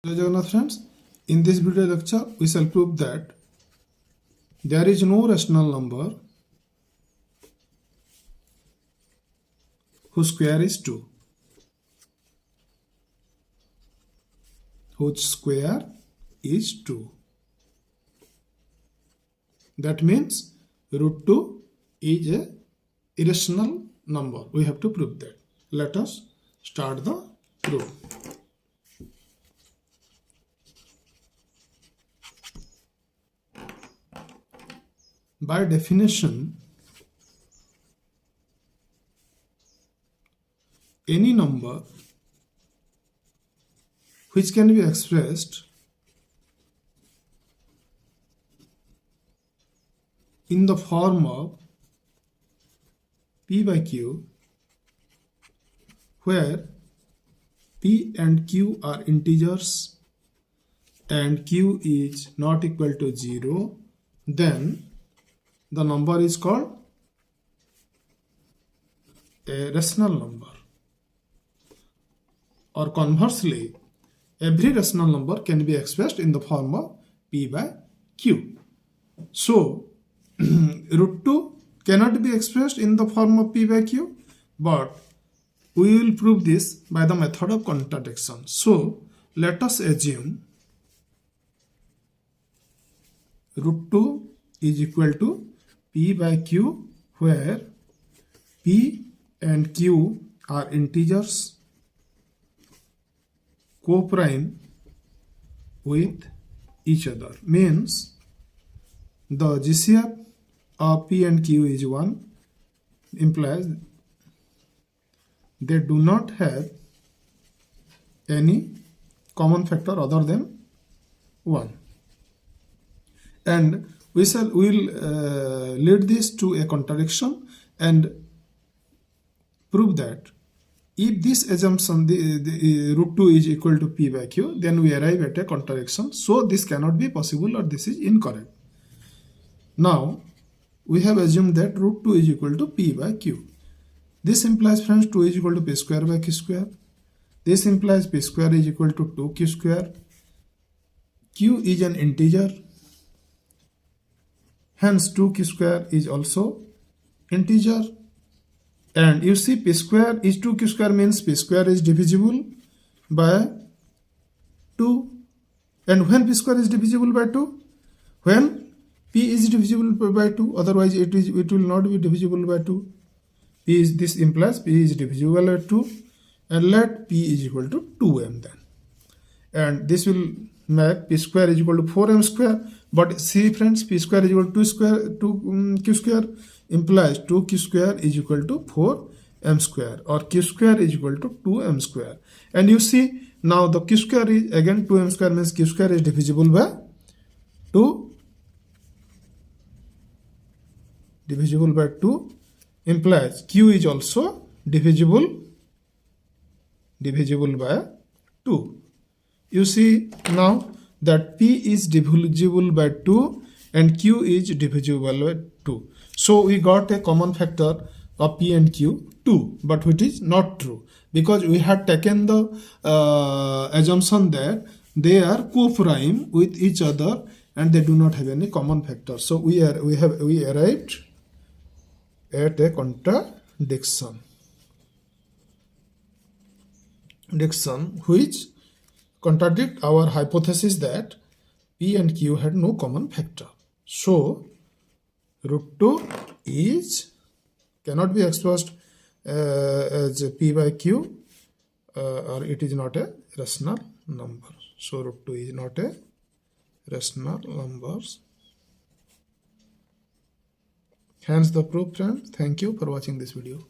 Jai Jagannath friends, in this video lecture we shall prove that there is no rational number whose square is 2. Whose square is 2. That means root 2 is a irrational number. We have to prove that. Let us start the proof. By definition, any number which can be expressed in the form of p by q, where p and q are integers and q is not equal to 0, then the number is called a rational number. Or conversely, every rational number can be expressed in the form of p by q. So, root 2 cannot be expressed in the form of p by q, but we will prove this by the method of contradiction. So, let us assume root 2 is equal to p by q, where p and q are integers co-prime with each other. Means the GCF of p and q is 1, implies they do not have any common factor other than 1. And we will lead this to a contradiction and prove that if this assumption, the root 2 is equal to p by q, then we arrive at a contradiction. So this cannot be possible, or this is incorrect. Now we have assumed that root 2 is equal to p by q. This implies, friends, 2 is equal to p square by q square. This implies p square is equal to 2q square. Q is an integer. Hence 2q square is also integer. And you see, p square is 2q square, means p square is divisible by 2. And when p square is divisible by 2? When p is divisible by 2, otherwise it will not be divisible by 2. This implies p is divisible by 2, and let p is equal to 2m then. And this will make p square is equal to 4m square. But see, friends, p square is equal to 2q square implies 2q square is equal to 4m square, or q square is equal to 2m square. And you see, now the q square is again 2m square, means q square is divisible by 2. Divisible by 2 implies q is also divisible by 2. You see now that p is divisible by 2 and q is divisible by 2. So we got a common factor of p and q 2, but which is not true, because we had taken the assumption that they are co-prime with each other and they do not have any common factor. So we arrived at a contradiction which contradict our hypothesis that p and q had no common factor. So root 2 cannot be expressed as p by q, or it is not a rational number. So root 2 is not a rational number. Hence the proof, friends. Thank you for watching this video.